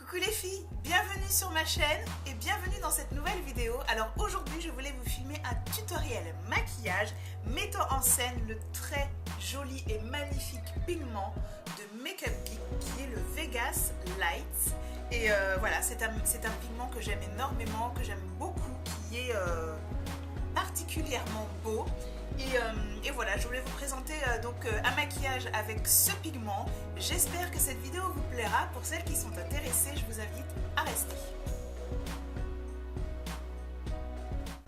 Coucou les filles, bienvenue sur ma chaîne et bienvenue dans cette nouvelle vidéo. Alors aujourd'hui je voulais vous filmer un tutoriel maquillage mettant en scène le très joli et magnifique pigment de Makeup Geek qui est le Vegas Light. Et voilà, c'est un pigment que j'aime énormément, que j'aime beaucoup, qui est particulièrement beau. Et voilà, je voulais vous présenter un maquillage avec ce pigment. J'espère que cette vidéo vous plaira. Pour celles qui sont intéressées, je vous invite à rester.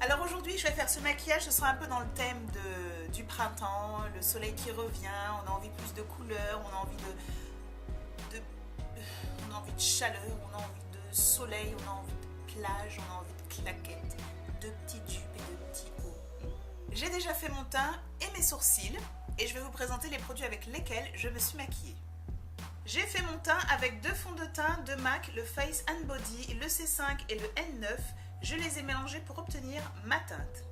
Alors aujourd'hui, je vais faire ce maquillage, ce sera un peu dans le thème du printemps, le soleil qui revient, on a envie plus de couleurs, on a envie on a envie de chaleur, on a envie de soleil, on a envie de plage, on a envie de claquettes, de petits jupes et de petits hauts. J'ai déjà fait mon teint et mes sourcils et je vais vous présenter les produits avec lesquels je me suis maquillée. J'ai fait mon teint avec deux fonds de teint de MAC, le Face and Body, le C5 et le N9. Je les ai mélangés pour obtenir ma teinte.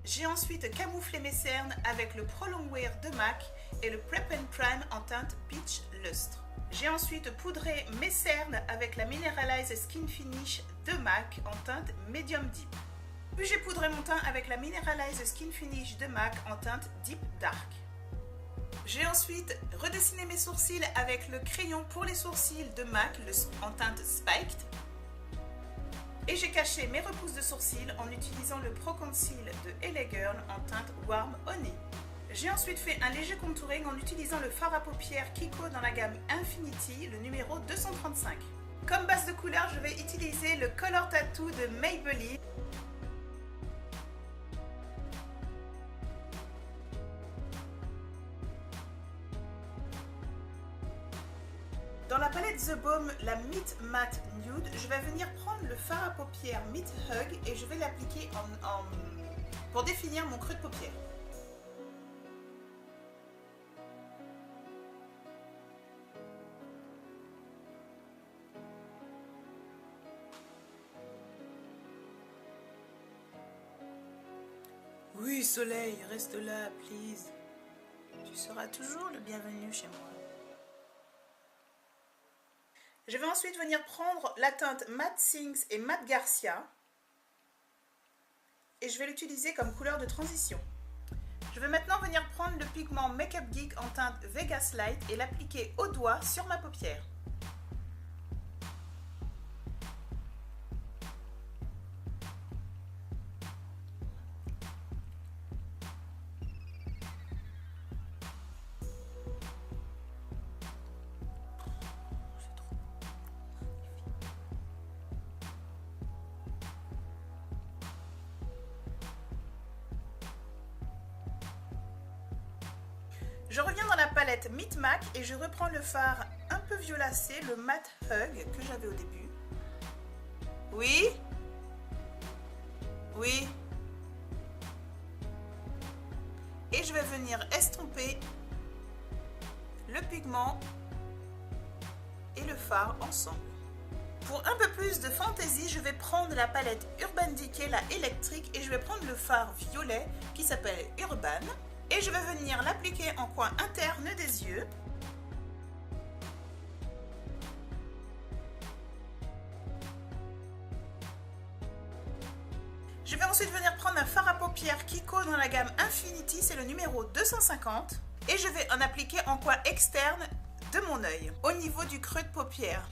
J'ai ensuite camouflé mes cernes avec le Pro Longwear de MAC et le Prep and Prime en teinte Peach Lustre. J'ai ensuite poudré mes cernes avec la Mineralize Skin Finish de MAC en teinte Medium Deep. Puis j'ai poudré mon teint avec la Mineralize Skin Finish de MAC en teinte Deep Dark. J'ai ensuite redessiné mes sourcils avec le crayon pour les sourcils de MAC en teinte Spiked. Et j'ai caché mes repousses de sourcils en utilisant le Pro Conceal de LA Girl en teinte Warm Honey. J'ai ensuite fait un léger contouring en utilisant le fard à paupières Kiko dans la gamme Infinity, le numéro 235. Comme base de couleur, je vais utiliser le Color Tattoo de Maybelline. Dans la palette The Balm, la Meet Matte Nude, je vais venir prendre le fard à paupières Meet Hug et je vais l'appliquer pour définir mon creux de paupière. Oui, soleil, reste là, please. Tu seras toujours le bienvenu chez moi. Je vais ensuite venir prendre la teinte Matte Things et Matte Garcia et je vais l'utiliser comme couleur de transition. Je vais maintenant venir prendre le pigment Makeup Geek en teinte Vegas Light et l'appliquer au doigt sur ma paupière. Je reviens dans la palette Meet MAC et je reprends le fard un peu violacé, le Matte Hug que j'avais au début. Oui? Oui? Et je vais venir estomper le pigment et le fard ensemble. Pour un peu plus de fantaisie, je vais prendre la palette Urban Decay, la électrique, et je vais prendre le fard violet qui s'appelle Urban. Et je vais venir l'appliquer en coin interne des yeux. Je vais ensuite venir prendre un fard à paupières Kiko dans la gamme Infinity, c'est le numéro 250. Et je vais en appliquer en coin externe de mon œil, au niveau du creux de paupière.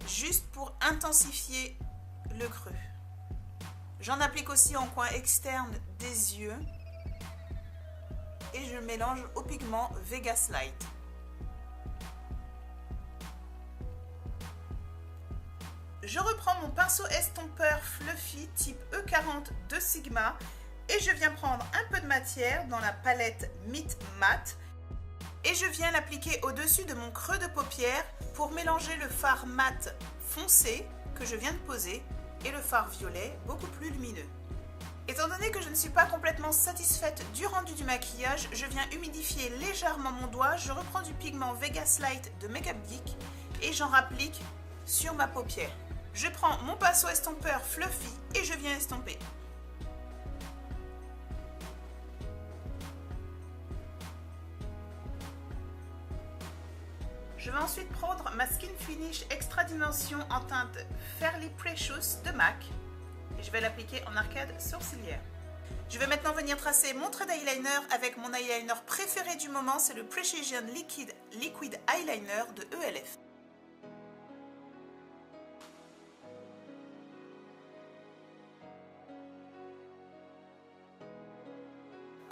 Juste pour intensifier le creux. J'en applique aussi en coin externe des yeux et je mélange au pigment Vegas Light. Je reprends mon pinceau estompeur Fluffy type E40 de Sigma et je viens prendre un peu de matière dans la palette Meet Matte et je viens l'appliquer au-dessus de mon creux de paupière pour mélanger le fard mat foncé que je viens de poser et le fard violet beaucoup plus lumineux. Étant donné que je ne suis pas complètement satisfaite du rendu du maquillage, je viens humidifier légèrement mon doigt, je reprends du pigment Vegas Light de Makeup Geek et j'en rapplique sur ma paupière. Je prends mon pinceau estompeur Fluffy et je viens estomper. Je vais ensuite prendre ma Skin Finish Extra Dimension en teinte Fairly Precious de MAC et je vais l'appliquer en arcade sourcilière. Je vais maintenant venir tracer mon trait d'eyeliner avec mon eyeliner préféré du moment, c'est le Precision Liquid Eyeliner de ELF.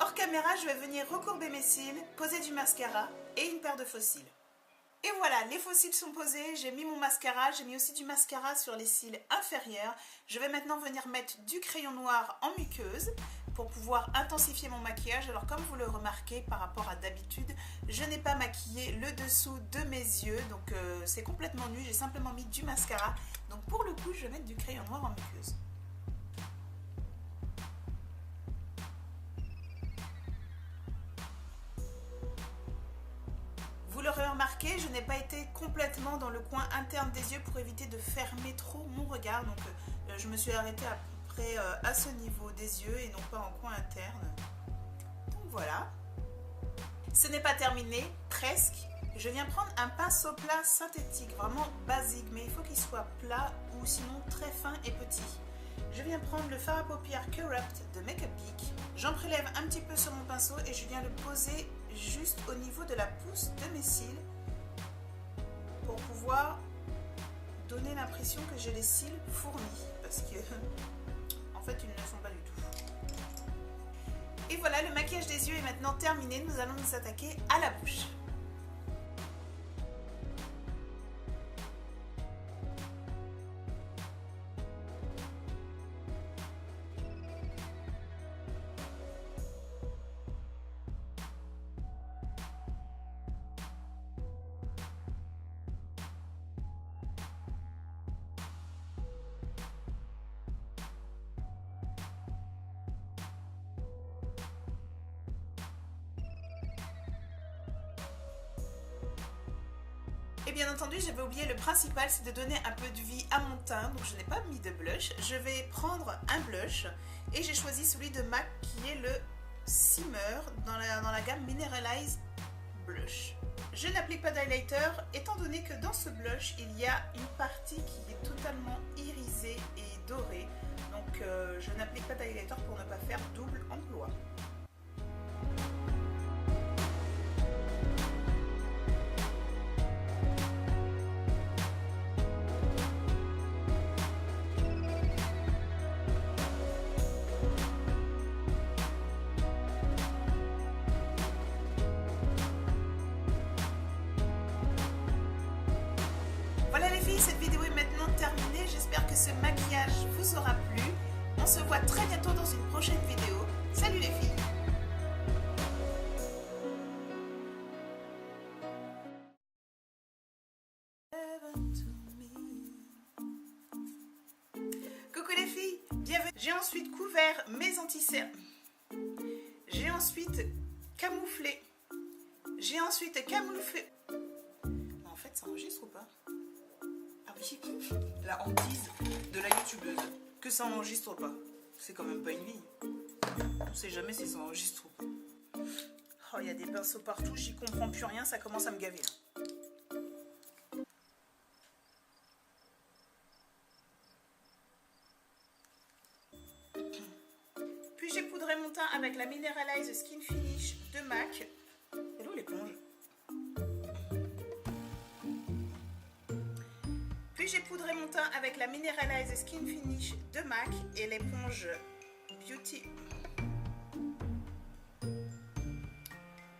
Hors caméra, je vais venir recourber mes cils, poser du mascara et une paire de faux cils. Et voilà, les faux cils sont posés, j'ai mis mon mascara, j'ai mis aussi du mascara sur les cils inférieurs. Je vais maintenant venir mettre du crayon noir en muqueuse pour pouvoir intensifier mon maquillage. Alors comme vous le remarquez par rapport à d'habitude, je n'ai pas maquillé le dessous de mes yeux, donc c'est complètement nu, j'ai simplement mis du mascara. Donc pour le coup, je vais mettre du crayon noir en muqueuse. Vous l'aurez remarqué, je n'ai pas été complètement dans le coin interne des yeux pour éviter de fermer trop mon regard. Donc je me suis arrêtée à peu près à ce niveau des yeux et non pas en coin interne. Donc voilà. Ce n'est pas terminé, presque. Je viens prendre un pinceau plat synthétique, vraiment basique, mais il faut qu'il soit plat ou sinon très fin et petit. Je viens prendre le fard à paupières Corrupt de Make Up Geek. J'en prélève un petit peu sur mon pinceau et je viens le poser juste au niveau de la pousse de mes cils pour pouvoir donner l'impression que j'ai les cils fournis parce que en fait ils ne le sont pas du tout. Et voilà, le maquillage des yeux est maintenant terminé, nous allons nous attaquer à la bouche. Et bien entendu, j'avais oublié le principal, c'est de donner un peu de vie à mon teint. Donc je n'ai pas mis de blush. Je vais prendre un blush et j'ai choisi celui de MAC qui est le Shimmer dans la gamme Mineralize Blush. Je n'applique pas d'highlighter étant donné que dans ce blush, il y a une partie qui est totalement irisée et dorée. Donc je n'applique pas d'highlighter pour ne pas faire double emploi. Cette vidéo est maintenant terminée, j'espère que ce maquillage vous aura plu. On se voit très bientôt dans une prochaine vidéo. Salut les filles! Coucou les filles, bienvenue. J'ai ensuite couvert mes anti-cernes. J'ai ensuite camouflé. En fait, ça enregistre ou pas? La hantise de la youtubeuse, que ça enregistre pas, c'est quand même pas une vie. On sait jamais si ça enregistre ou pas. Oh, il y a des pinceaux partout, j'y comprends plus rien, ça commence à me gaver là. Puis j'ai poudré mon teint avec la Mineralize Skin Finish de MAC. Elle est où l'éponge? Puis j'ai poudré mon teint avec la Mineralize Skin Finish de MAC et l'éponge Beauty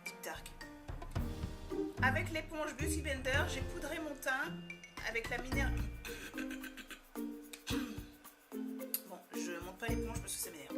Deep Dark. Avec l'éponge Beauty Blender, j'ai poudré mon teint avec la Bon, je monte pas l'éponge parce que ça m'énerve.